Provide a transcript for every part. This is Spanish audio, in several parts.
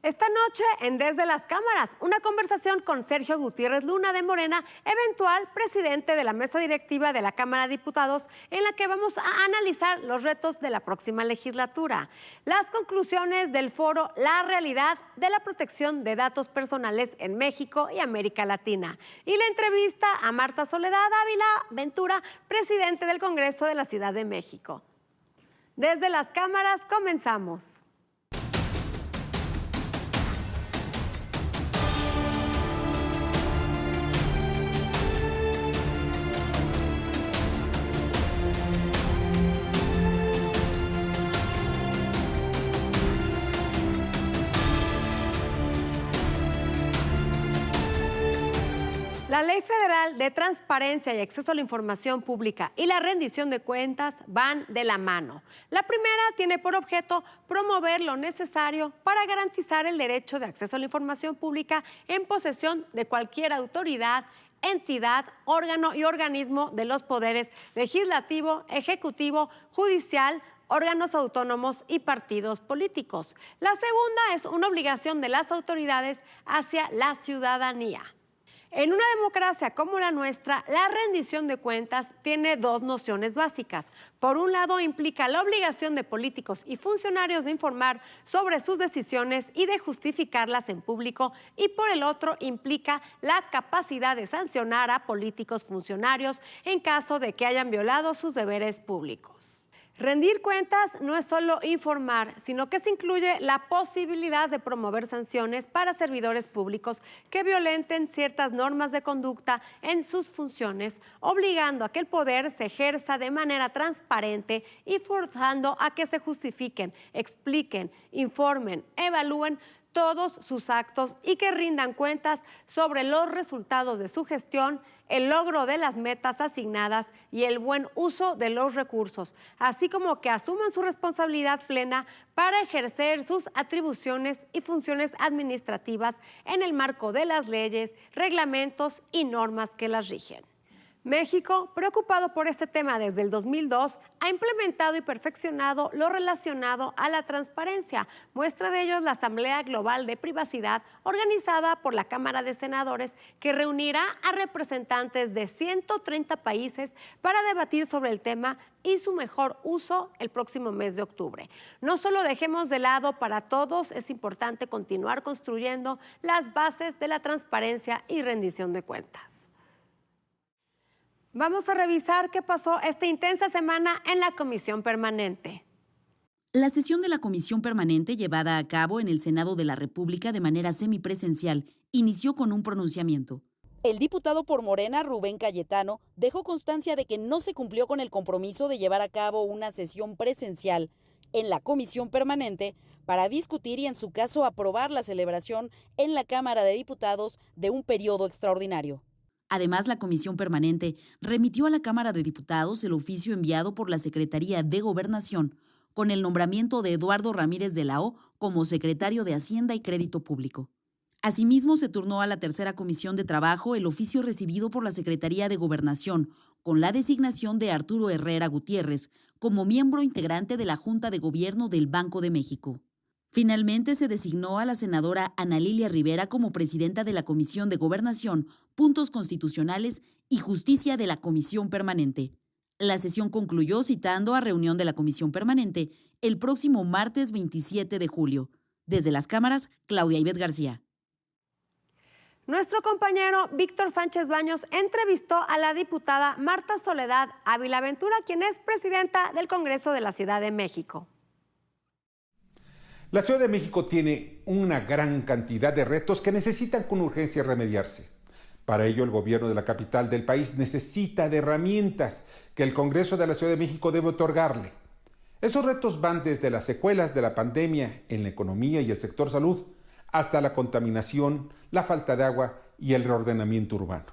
Esta noche en Desde las Cámaras, una conversación con Sergio Gutiérrez Luna de Morena, eventual presidente de la mesa directiva de la Cámara de Diputados, en la que vamos a analizar los retos de la próxima legislatura, las conclusiones del foro La realidad de la protección de datos personales en México y América Latina, y la entrevista a Marta Soledad Ávila Ventura, presidente del Congreso de la Ciudad de México. Desde las Cámaras comenzamos. La Ley Federal de Transparencia y Acceso a la Información Pública y la rendición de cuentas van de la mano. La primera tiene por objeto promover lo necesario para garantizar el derecho de acceso a la información pública en posesión de cualquier autoridad, entidad, órgano y organismo de los poderes legislativo, ejecutivo, judicial, órganos autónomos y partidos políticos. La segunda es una obligación de las autoridades hacia la ciudadanía. En una democracia como la nuestra, la rendición de cuentas tiene dos nociones básicas. Por un lado, implica la obligación de políticos y funcionarios de informar sobre sus decisiones y de justificarlas en público, y por el otro, implica la capacidad de sancionar a políticos funcionarios en caso de que hayan violado sus deberes públicos. Rendir cuentas no es solo informar, sino que se incluye la posibilidad de promover sanciones para servidores públicos que violenten ciertas normas de conducta en sus funciones, obligando a que el poder se ejerza de manera transparente y forzando a que se justifiquen, expliquen, informen, evalúen todos sus actos y que rindan cuentas sobre los resultados de su gestión, el logro de las metas asignadas y el buen uso de los recursos, así como que asuman su responsabilidad plena para ejercer sus atribuciones y funciones administrativas en el marco de las leyes, reglamentos y normas que las rigen. México, preocupado por este tema desde el 2002, ha implementado y perfeccionado lo relacionado a la transparencia. Muestra de ello es la Asamblea Global de Privacidad, organizada por la Cámara de Senadores, que reunirá a representantes de 130 países para debatir sobre el tema y su mejor uso el próximo mes de octubre. No solo dejemos de lado para todos, es importante continuar construyendo las bases de la transparencia y rendición de cuentas. Vamos a revisar qué pasó esta intensa semana en la Comisión Permanente. La sesión de la Comisión Permanente, llevada a cabo en el Senado de la República de manera semipresencial, inició con un pronunciamiento. El diputado por Morena, Rubén Cayetano, dejó constancia de que no se cumplió con el compromiso de llevar a cabo una sesión presencial en la Comisión Permanente para discutir y, en su caso, aprobar la celebración en la Cámara de Diputados de un periodo extraordinario. Además, la Comisión Permanente remitió a la Cámara de Diputados el oficio enviado por la Secretaría de Gobernación con el nombramiento de Eduardo Ramírez de la O como secretario de Hacienda y Crédito Público. Asimismo, se turnó a la tercera Comisión de Trabajo el oficio recibido por la Secretaría de Gobernación con la designación de Arturo Herrera Gutiérrez como miembro integrante de la Junta de Gobierno del Banco de México. Finalmente, se designó a la senadora Ana Lilia Rivera como presidenta de la Comisión de Gobernación, Puntos Constitucionales y Justicia de la Comisión Permanente. La sesión concluyó citando a reunión de la Comisión Permanente el próximo martes 27 de julio. Desde las cámaras, Claudia Ivette García. Nuestro compañero Víctor Sánchez Baños entrevistó a la diputada Marta Soledad Ávila Ventura, quien es presidenta del Congreso de la Ciudad de México. La Ciudad de México tiene una gran cantidad de retos que necesitan con urgencia remediarse. Para ello, el gobierno de la capital del país necesita de herramientas que el Congreso de la Ciudad de México debe otorgarle. Esos retos van desde las secuelas de la pandemia en la economía y el sector salud, hasta la contaminación, la falta de agua y el reordenamiento urbano.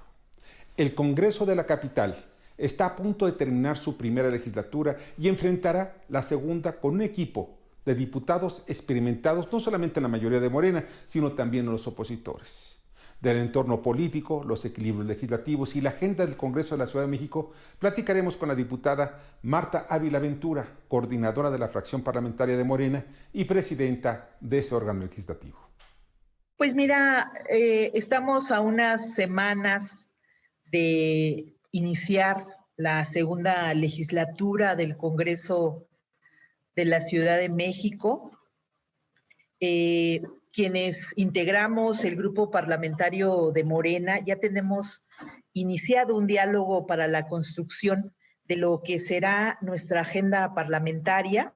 El Congreso de la capital está a punto de terminar su primera legislatura y enfrentará la segunda con un equipo de diputados experimentados, no solamente en la mayoría de Morena, sino también en los opositores. Del entorno político, los equilibrios legislativos y la agenda del Congreso de la Ciudad de México, platicaremos con la diputada Marta Ávila Ventura, coordinadora de la fracción parlamentaria de Morena y presidenta de ese órgano legislativo. Pues mira, estamos a unas semanas de iniciar la segunda legislatura del Congreso de la Ciudad de México. Quienes integramos el grupo parlamentario de Morena ya tenemos iniciado un diálogo para la construcción de lo que será nuestra agenda parlamentaria,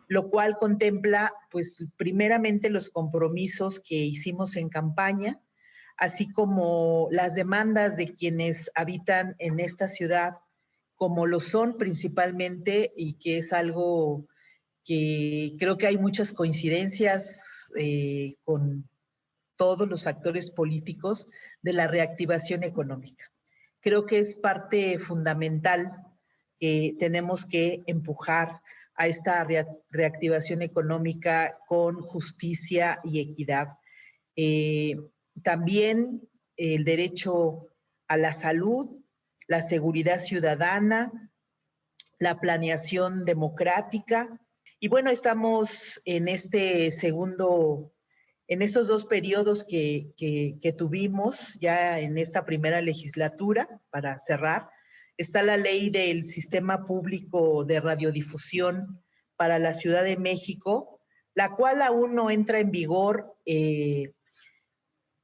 lo cual contempla, pues, primeramente los compromisos que hicimos en campaña, así como las demandas de quienes habitan en esta ciudad, como lo son principalmente, y que es algo que creo que hay muchas coincidencias con todos los actores políticos, de la reactivación económica. Creo que es parte fundamental que tenemos que empujar a esta reactivación económica con justicia y equidad. También el derecho a la salud, la seguridad ciudadana, la planeación democrática. Y bueno, estamos en estos dos periodos que tuvimos ya en esta primera legislatura, para cerrar. Está la ley del Sistema Público de Radiodifusión para la Ciudad de México, la cual aún no entra en vigor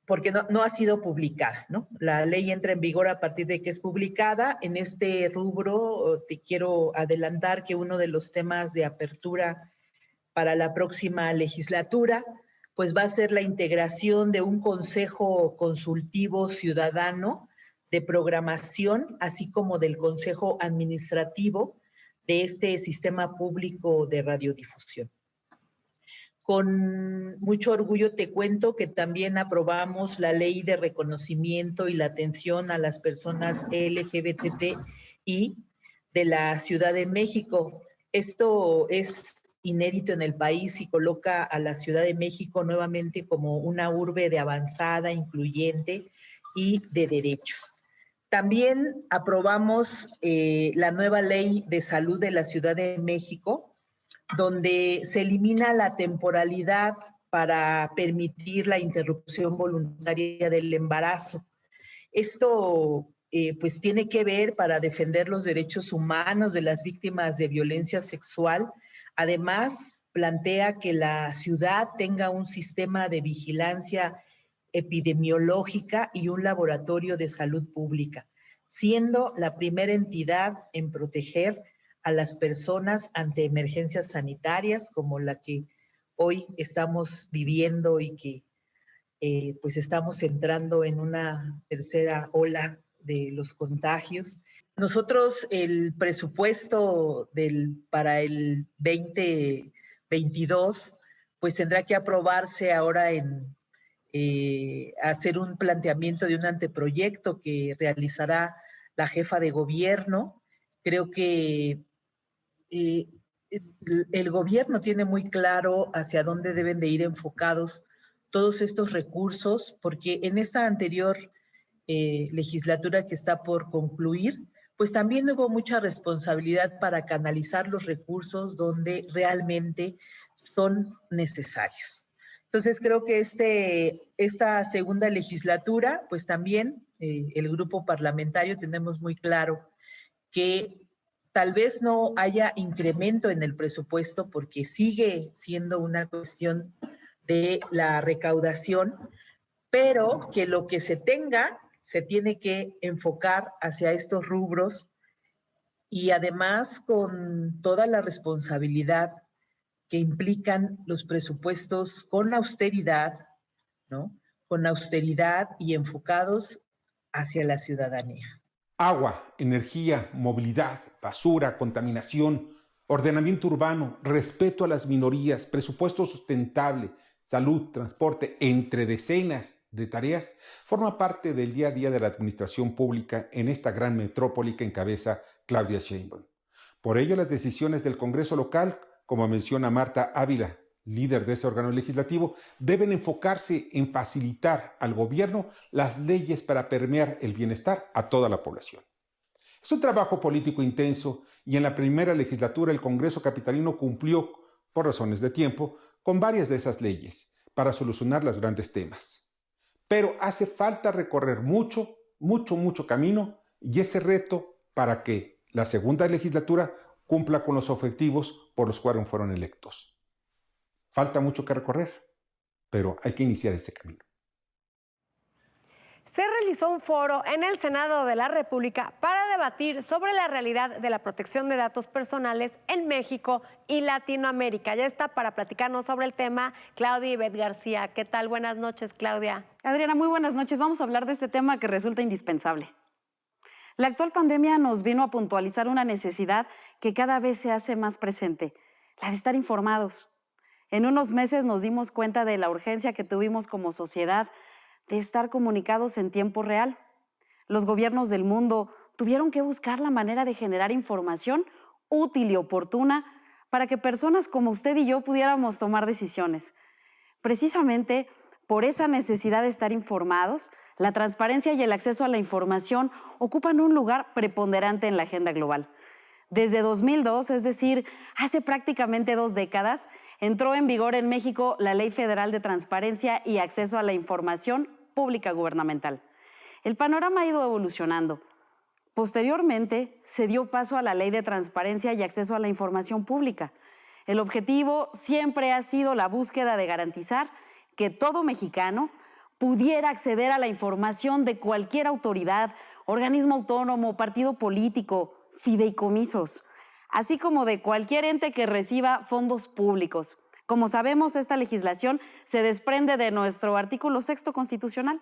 porque no ha sido publicada, ¿no? La ley entra en vigor a partir de que es publicada. En este rubro te quiero adelantar que uno de los temas de apertura para la próxima legislatura pues va a ser la integración de un consejo consultivo ciudadano de programación, así como del consejo administrativo de este sistema público de radiodifusión. Con mucho orgullo te cuento que también aprobamos la ley de reconocimiento y la atención a las personas LGBTI de la Ciudad de México. Esto es inédito en el país y coloca a la Ciudad de México nuevamente como una urbe de avanzada, incluyente y de derechos. También aprobamos la nueva ley de salud de la Ciudad de México, donde se elimina la temporalidad para permitir la interrupción voluntaria del embarazo. Esto pues tiene que ver para defender los derechos humanos de las víctimas de violencia sexual. Además, plantea que la ciudad tenga un sistema de vigilancia epidemiológica y un laboratorio de salud pública, siendo la primera entidad en proteger a las personas ante emergencias sanitarias como la que hoy estamos viviendo y que pues estamos entrando en una tercera ola de los contagios. Nosotros el presupuesto para el 2022 pues tendrá que aprobarse ahora en hacer un planteamiento de un anteproyecto que realizará la jefa de gobierno. Creo que el gobierno tiene muy claro hacia dónde deben de ir enfocados todos estos recursos, porque en esta anterior legislatura que está por concluir, pues también hubo mucha responsabilidad para canalizar los recursos donde realmente son necesarios. Entonces creo que esta segunda legislatura, pues también el grupo parlamentario tenemos muy claro que tal vez no haya incremento en el presupuesto porque sigue siendo una cuestión de la recaudación, pero que lo que se tenga se tiene que enfocar hacia estos rubros y además con toda la responsabilidad que implican los presupuestos con austeridad, ¿no? Con austeridad y enfocados hacia la ciudadanía. Agua, energía, movilidad, basura, contaminación, ordenamiento urbano, respeto a las minorías, presupuesto sustentable, salud, transporte, entre decenas de tareas, forma parte del día a día de la administración pública en esta gran metrópoli que encabeza Claudia Sheinbaum. Por ello, las decisiones del Congreso local, como menciona Marta Ávila, líder de ese órgano legislativo, deben enfocarse en facilitar al gobierno las leyes para permear el bienestar a toda la población. Es un trabajo político intenso y en la primera legislatura el Congreso capitalino cumplió, por razones de tiempo, con varias de esas leyes, para solucionar los grandes temas. Pero hace falta recorrer mucho camino y ese reto para que la segunda legislatura cumpla con los objetivos por los cuales fueron electos. Falta mucho que recorrer, pero hay que iniciar ese camino. Se realizó un foro en el Senado de la República para debatir sobre la realidad de la protección de datos personales en México y Latinoamérica. Ya está para platicarnos sobre el tema Claudia Ivette García. ¿Qué tal? Buenas noches, Claudia. Adriana, muy buenas noches. Vamos a hablar de este tema que resulta indispensable. La actual pandemia nos vino a puntualizar una necesidad que cada vez se hace más presente, la de estar informados. En unos meses nos dimos cuenta de la urgencia que tuvimos como sociedad de estar comunicados en tiempo real. Los gobiernos del mundo tuvieron que buscar la manera de generar información útil y oportuna para que personas como usted y yo pudiéramos tomar decisiones. Precisamente por esa necesidad de estar informados, la transparencia y el acceso a la información ocupan un lugar preponderante en la agenda global. Desde 2002, es decir, hace prácticamente 2 décadas, entró en vigor en México la Ley Federal de Transparencia y Acceso a la Información Pública Gubernamental. El panorama ha ido evolucionando. Posteriormente, se dio paso a la Ley de Transparencia y Acceso a la Información Pública. El objetivo siempre ha sido la búsqueda de garantizar que todo mexicano pudiera acceder a la información de cualquier autoridad, organismo autónomo, partido político, fideicomisos, así como de cualquier ente que reciba fondos públicos. Como sabemos, esta legislación se desprende de nuestro artículo 6 constitucional.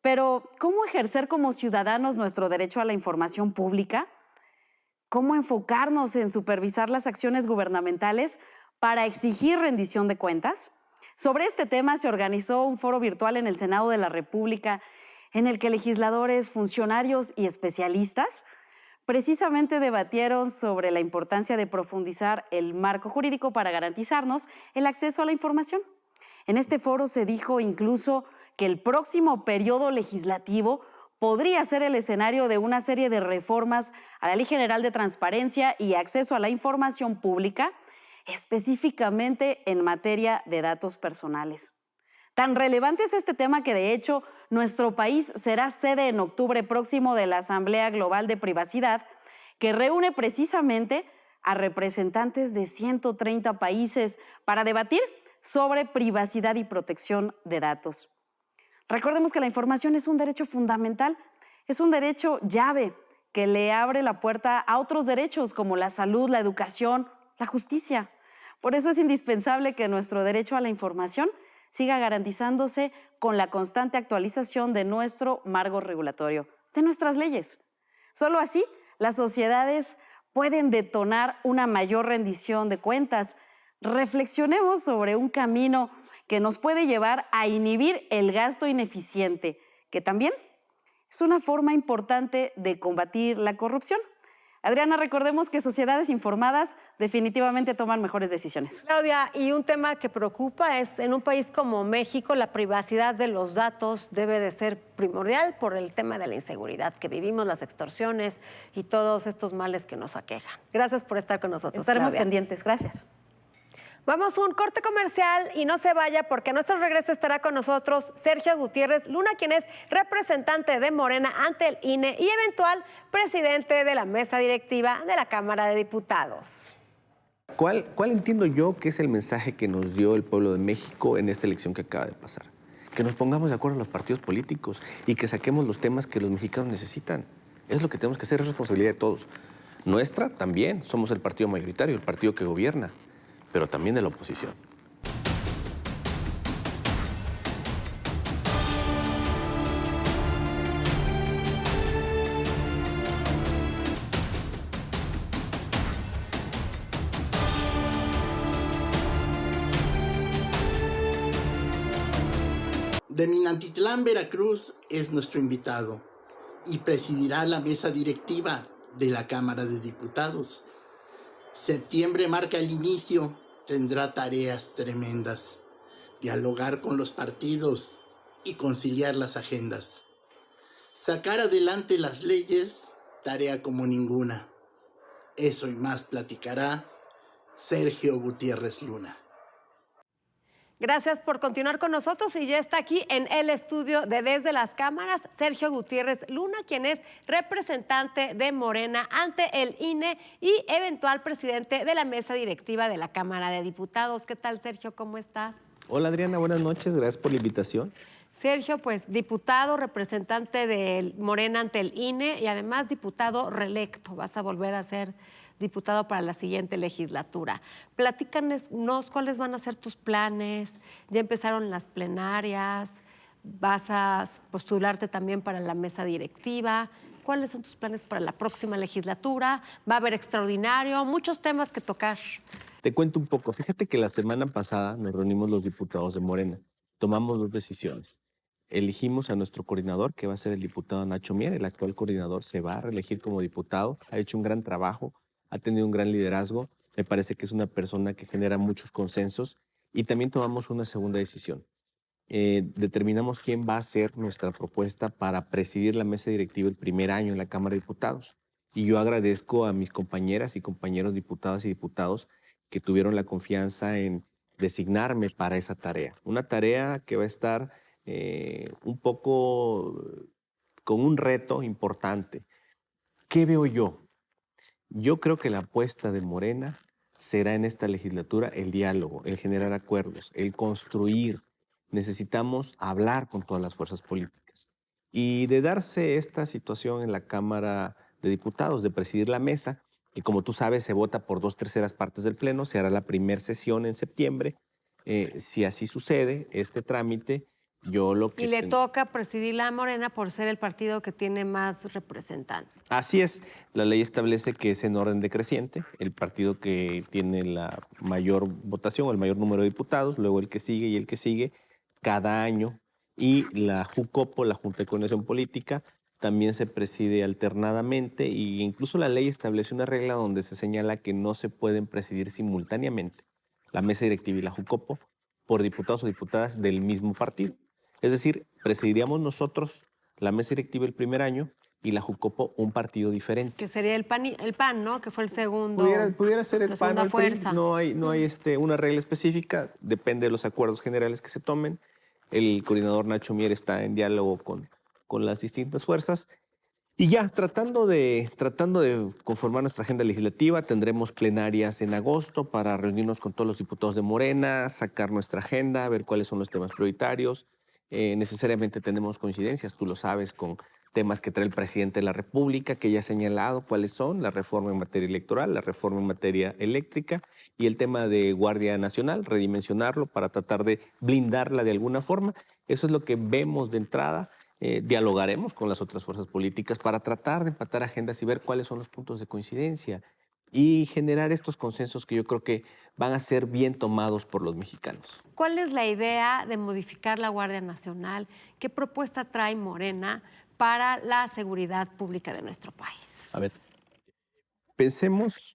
Pero, ¿cómo ejercer como ciudadanos nuestro derecho a la información pública? ¿Cómo enfocarnos en supervisar las acciones gubernamentales para exigir rendición de cuentas? Sobre este tema se organizó un foro virtual en el Senado de la República en el que legisladores, funcionarios y especialistas precisamente debatieron sobre la importancia de profundizar el marco jurídico para garantizarnos el acceso a la información. En este foro se dijo incluso que el próximo periodo legislativo podría ser el escenario de una serie de reformas a la Ley General de Transparencia y Acceso a la Información Pública, específicamente en materia de datos personales. Tan relevante es este tema que, de hecho, nuestro país será sede en octubre próximo de la Asamblea Global de Privacidad, que reúne precisamente a representantes de 130 países para debatir sobre privacidad y protección de datos. Recordemos que la información es un derecho fundamental, es un derecho llave que le abre la puerta a otros derechos como la salud, la educación, la justicia. Por eso es indispensable que nuestro derecho a la información siga garantizándose con la constante actualización de nuestro marco regulatorio, de nuestras leyes. Solo así, las sociedades pueden detonar una mayor rendición de cuentas. Reflexionemos sobre un camino que nos puede llevar a inhibir el gasto ineficiente, que también es una forma importante de combatir la corrupción. Adriana, recordemos que sociedades informadas definitivamente toman mejores decisiones. Claudia, y un tema que preocupa es, en un país como México, la privacidad de los datos debe de ser primordial por el tema de la inseguridad que vivimos, las extorsiones y todos estos males que nos aquejan. Gracias por estar con nosotros, Estaremos Claudia. pendientes. Gracias. Vamos a un corte comercial y no se vaya porque a nuestro regreso estará con nosotros Sergio Gutiérrez Luna, quien es representante de Morena ante el INE y eventual presidente de la mesa directiva de la Cámara de Diputados. ¿Cuál entiendo yo que es el mensaje que nos dio el pueblo de México en esta elección que acaba de pasar? Que nos pongamos de acuerdo los partidos políticos y que saquemos los temas que los mexicanos necesitan. Es lo que tenemos que hacer, es responsabilidad de todos. Nuestra también, somos el partido mayoritario, el partido que gobierna, pero también de la oposición. De Minatitlán, Veracruz, es nuestro invitado y presidirá la mesa directiva de la Cámara de Diputados. Septiembre marca el inicio, tendrá tareas tremendas, dialogar con los partidos y conciliar las agendas. Sacar adelante las leyes, tarea como ninguna. Eso y más platicará Sergio Gutiérrez Luna. Gracias por continuar con nosotros y ya está aquí en el estudio de Desde las Cámaras Sergio Gutiérrez Luna, quien es representante de Morena ante el INE y eventual presidente de la mesa directiva de la Cámara de Diputados. ¿Qué tal, Sergio? ¿Cómo estás? Hola Adriana, buenas noches, gracias por la invitación. Sergio, pues diputado, representante de Morena ante el INE y además diputado reelecto. Vas a volver a ser diputado para la siguiente legislatura. Platícanos cuáles van a ser tus planes. Ya empezaron las plenarias, vas a postularte también para la mesa directiva. ¿Cuáles son tus planes para la próxima legislatura? Va a haber extraordinario, muchos temas que tocar. Te cuento un poco. Fíjate que la semana pasada nos reunimos los diputados de Morena. Tomamos 2 decisiones. Elegimos a nuestro coordinador, que va a ser el diputado Nacho Mier. El actual coordinador se va a reelegir como diputado. Ha hecho un gran trabajo, ha tenido un gran liderazgo. Me parece que es una persona que genera muchos consensos. Y también tomamos una segunda decisión. Determinamos quién va a ser nuestra propuesta para presidir la mesa directiva el primer año en la Cámara de Diputados. Y yo agradezco a mis compañeras y compañeros diputadas y diputados que tuvieron la confianza en designarme para esa tarea. Una tarea que va a estar un poco con un reto importante. ¿Qué veo yo? Yo creo que la apuesta de Morena será en esta legislatura el diálogo, el generar acuerdos, el construir. Necesitamos hablar con todas las fuerzas políticas. Y de darse esta situación en la Cámara de Diputados, de presidir la mesa, que como tú sabes se vota por 2/3 partes del Pleno, se hará la primera sesión en septiembre. Si así sucede, este trámite, yo lo que... Y le toca presidir la Morena por ser el partido que tiene más representantes. Así es, la ley establece que es en orden decreciente, el partido que tiene la mayor votación o el mayor número de diputados, luego el que sigue y el que sigue cada año, y la JUCOPO, la Junta de Coordinación Política, también se preside alternadamente, e incluso la ley establece una regla donde se señala que no se pueden presidir simultáneamente la mesa directiva y la JUCOPO por diputados o diputadas del mismo partido. Es decir, presidiríamos nosotros la mesa directiva el primer año y la JUCOPO un partido diferente. Que sería el PAN, ¿no? Que fue el segundo. Pudiera ser el PAN o el PRI. Fuerza. No hay una regla específica, depende de los acuerdos generales que se tomen. El coordinador Nacho Mier está en diálogo con las distintas fuerzas. Y ya, tratando de conformar nuestra agenda legislativa, tendremos plenarias en agosto para reunirnos con todos los diputados de Morena, sacar nuestra agenda, ver cuáles son los temas prioritarios. Necesariamente tenemos coincidencias, tú lo sabes, con temas que trae el presidente de la República, que ya ha señalado cuáles son: la reforma en materia electoral, la reforma en materia eléctrica y el tema de Guardia Nacional, redimensionarlo para tratar de blindarla de alguna forma. Eso es lo que vemos de entrada. Dialogaremos con las otras fuerzas políticas para tratar de empatar agendas y ver cuáles son los puntos de coincidencia y generar estos consensos que yo creo que van a ser bien tomados por los mexicanos. ¿Cuál es la idea de modificar la Guardia Nacional? ¿Qué propuesta trae Morena para la seguridad pública de nuestro país? A ver, pensemos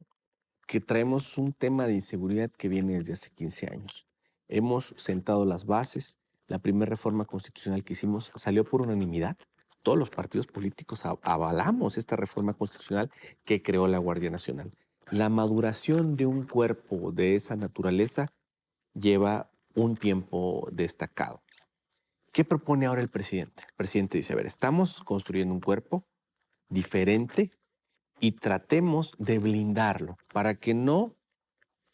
que traemos un tema de inseguridad que viene desde hace 15 años. Hemos sentado las bases. La primera reforma constitucional que hicimos salió por unanimidad. Todos los partidos políticos avalamos esta reforma constitucional que creó la Guardia Nacional. La maduración de un cuerpo de esa naturaleza lleva un tiempo destacado. ¿Qué propone ahora el presidente? El presidente dice, a ver, estamos construyendo un cuerpo diferente y tratemos de blindarlo para que no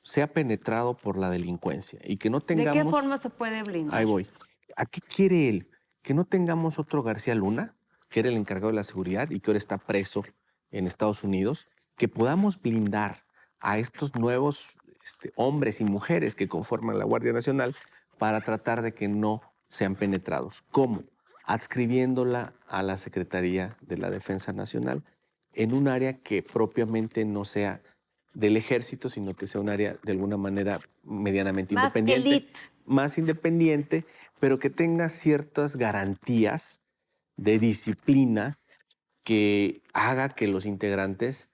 sea penetrado por la delincuencia y que no tengamos... ¿De qué forma se puede blindar? Ahí voy. ¿A qué quiere él? Que no tengamos otro García Luna, que era el encargado de la seguridad y que ahora está preso en Estados Unidos, que podamos blindar a estos nuevos hombres y mujeres que conforman la Guardia Nacional para tratar de que no sean penetrados. ¿Cómo? Adscribiéndola a la Secretaría de la Defensa Nacional en un área que propiamente no sea del ejército, sino que sea un área de alguna manera medianamente independiente. Elite. Más independiente, pero que tenga ciertas garantías de disciplina que haga que los integrantes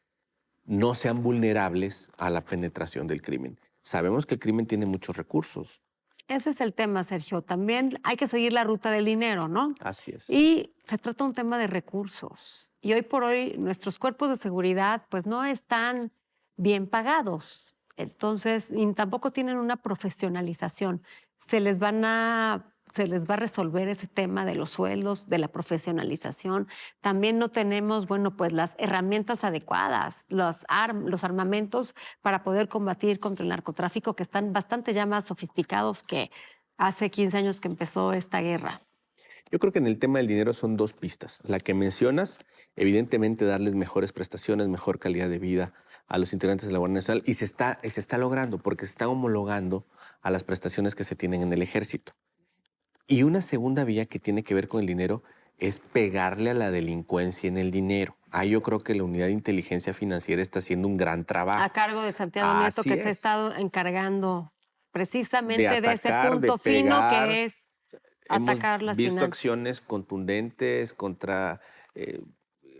no sean vulnerables a la penetración del crimen. Sabemos que el crimen tiene muchos recursos. Ese es el tema, Sergio. También hay que seguir la ruta del dinero, ¿no? Así es. Y se trata de un tema de recursos. Y hoy por hoy nuestros cuerpos de seguridad pues no están bien pagados. Entonces, y tampoco tienen una profesionalización. Se les van a se les va a resolver ese tema de los sueldos, de la profesionalización. También no tenemos, bueno, pues las herramientas adecuadas, los armamentos para poder combatir contra el narcotráfico, que están bastante ya más sofisticados que hace 15 años que empezó esta guerra. Yo creo que en el tema del dinero son dos pistas. La que mencionas, evidentemente darles mejores prestaciones, mejor calidad de vida a los integrantes de la Guardia Nacional, y se está logrando porque se están homologando a las prestaciones que se tienen en el ejército. Y una segunda vía que tiene que ver con el dinero es pegarle a la delincuencia en el dinero. Ahí yo creo que la Unidad de Inteligencia Financiera está haciendo un gran trabajo. A cargo de Santiago Nieto, Así que se ha es. estado encargando precisamente de ese atacar, de punto fino pegar. que es Hemos atacar las visto finanzas. acciones contundentes contra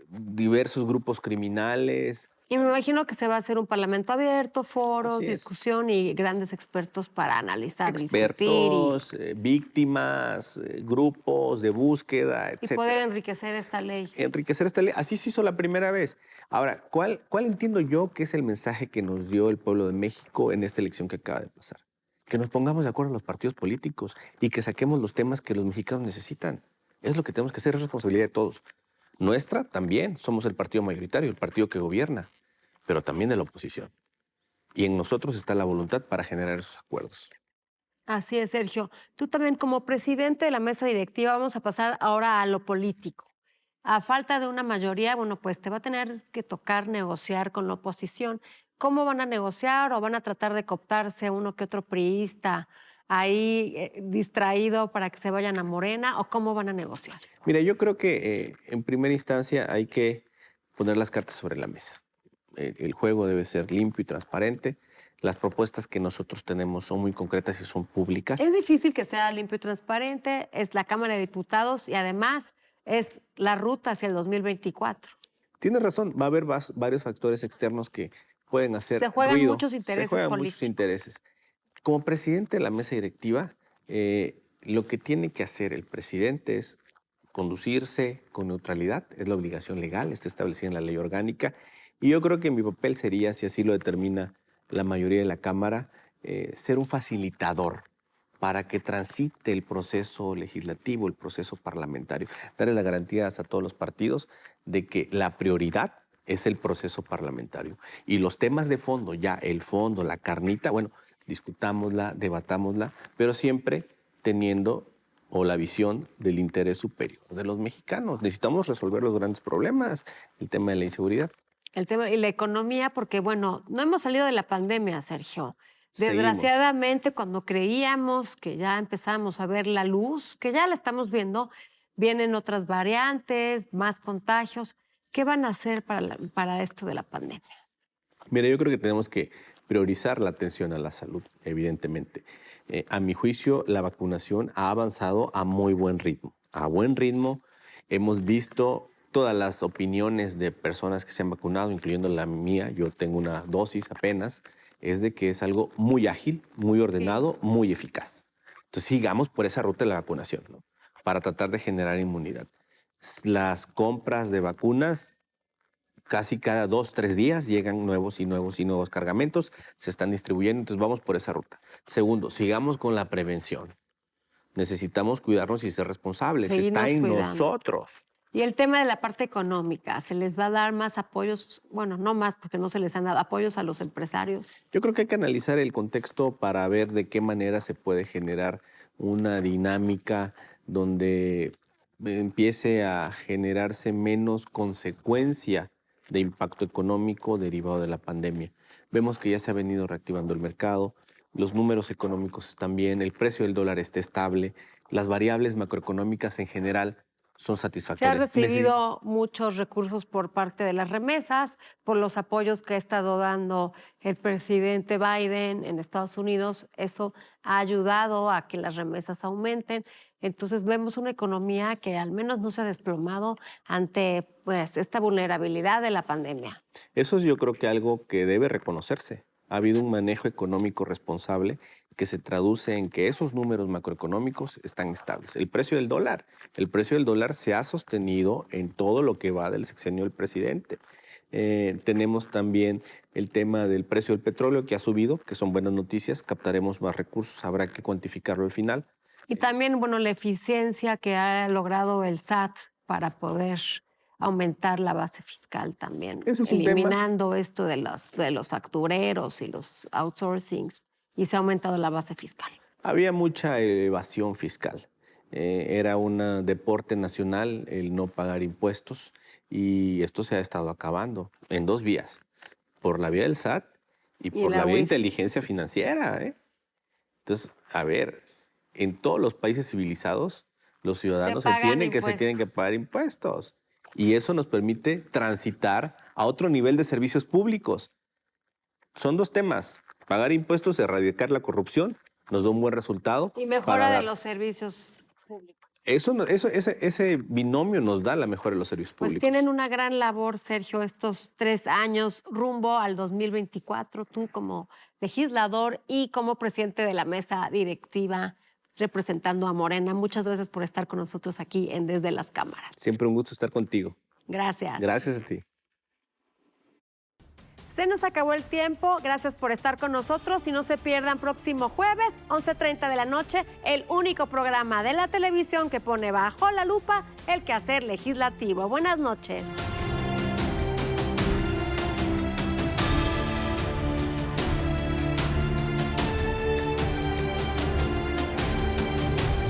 diversos grupos criminales. Y me imagino que se va a hacer un parlamento abierto, foros, Así es. discusión y grandes expertos para analizar, discutir Expertos, víctimas, grupos de búsqueda, y etcétera. poder enriquecer esta ley. Enriquecer esta ley. Así se hizo la primera vez. Ahora, ¿cuál entiendo yo que es el mensaje que nos dio el pueblo de México en esta elección que acaba de pasar? Que nos pongamos de acuerdo los partidos políticos y que saquemos los temas que los mexicanos necesitan. Es lo que tenemos que hacer, es responsabilidad de todos. Nuestra también, somos el partido mayoritario, el partido que gobierna, pero también de la oposición. Y en nosotros está la voluntad para generar esos acuerdos. Así es, Sergio. Tú también como presidente de la mesa directiva, vamos a pasar ahora a lo político. A falta de una mayoría, bueno, pues te va a tener que tocar negociar con la oposición. ¿Cómo van a negociar o van a tratar de cooptarse uno que otro priista ahí distraído para que se vayan a Morena o cómo van a negociar? Mira, yo creo que en primera instancia hay que poner las cartas sobre la mesa. El juego debe ser limpio y transparente. Las propuestas que nosotros tenemos son muy concretas y son públicas. Es difícil que sea limpio y transparente, es la Cámara de Diputados y además es la ruta hacia el 2024. Tienes razón, va a haber varios factores externos que pueden hacer Se juegan ruido. muchos intereses Se juegan políticos. muchos intereses. Como presidente de la mesa directiva, lo que tiene que hacer el presidente es conducirse con neutralidad, es la obligación legal, está establecida en la ley orgánica, y yo creo que mi papel sería, si así lo determina la mayoría de la Cámara, ser un facilitador para que transite el proceso legislativo, el proceso parlamentario, darle las garantías a todos los partidos de que la prioridad es el proceso parlamentario. Y los temas de fondo, ya el fondo, la carnita, bueno, discutámosla, debatámosla, pero siempre teniendo la visión del interés superior de los mexicanos. Necesitamos resolver los grandes problemas, el tema de la inseguridad. El tema y la economía, porque bueno, no hemos salido de la pandemia, Sergio. Seguimos. Desgraciadamente, cuando creíamos que ya empezamos a ver la luz, que ya la estamos viendo, vienen otras variantes, más contagios. ¿Qué van a hacer para esto de la pandemia? Mira, yo creo que tenemos que priorizar la atención a la salud, evidentemente. A mi juicio, la vacunación ha avanzado a muy buen ritmo. A buen ritmo hemos visto todas las opiniones de personas que se han vacunado, incluyendo la mía, yo tengo una dosis apenas, es de que es algo muy ágil, muy ordenado, sí, muy eficaz. Entonces sigamos por esa ruta de la vacunación, ¿no? Para tratar de generar inmunidad. Las compras de vacunas, casi cada 2, 3 días llegan nuevos cargamentos, se están distribuyendo, entonces vamos por esa ruta. Segundo, sigamos con la prevención. Necesitamos cuidarnos y ser responsables, está en nosotros. Y el tema de la parte económica, ¿se les va a dar más apoyos? Bueno, no más porque no se les han dado apoyos a los empresarios. Yo creo que hay que analizar el contexto para ver de qué manera se puede generar una dinámica donde empiece a generarse menos consecuencia de impacto económico derivado de la pandemia. Vemos que ya se ha venido reactivando el mercado, los números económicos están bien, el precio del dólar está estable, las variables macroeconómicas en general son satisfactorias. Se ha recibido muchos recursos por parte de las remesas, por los apoyos que ha estado dando el presidente Biden en Estados Unidos. Eso ha ayudado a que las remesas aumenten. Entonces vemos una economía que al menos no se ha desplomado ante pues, esta vulnerabilidad de la pandemia. Eso es yo creo que algo que debe reconocerse. Ha habido un manejo económico responsable que se traduce en que esos números macroeconómicos están estables. El precio del dólar se ha sostenido en todo lo que va del sexenio del presidente. Tenemos también el tema del precio del petróleo que ha subido, que son buenas noticias. Captaremos más recursos, habrá que cuantificarlo al final. Y también, bueno, la eficiencia que ha logrado el SAT para poder aumentar la base fiscal también, Ese es un eliminando esto de los factureros y los outsourcings, y se ha aumentado la base fiscal. Había mucha evasión fiscal. Era un deporte nacional el no pagar impuestos y esto se ha estado acabando en dos vías, por la vía del SAT y por la vía de inteligencia financiera. Entonces, a ver, en todos los países civilizados los ciudadanos se tienen que pagar impuestos y eso nos permite transitar a otro nivel de servicios públicos. Son dos temas, pagar impuestos, erradicar la corrupción, nos da un buen resultado. Y mejora de los servicios públicos. Ese binomio nos da la mejora de los servicios públicos. Pues tienen una gran labor, Sergio, estos 3 años rumbo al 2024, tú como legislador y como presidente de la mesa directiva representando a Morena. Muchas gracias por estar con nosotros aquí en Desde las Cámaras. Siempre un gusto estar contigo. Gracias. Gracias a ti. Se nos acabó el tiempo, gracias por estar con nosotros y no se pierdan próximo jueves, 11:30 de la noche, el único programa de la televisión que pone bajo la lupa el quehacer legislativo. Buenas noches.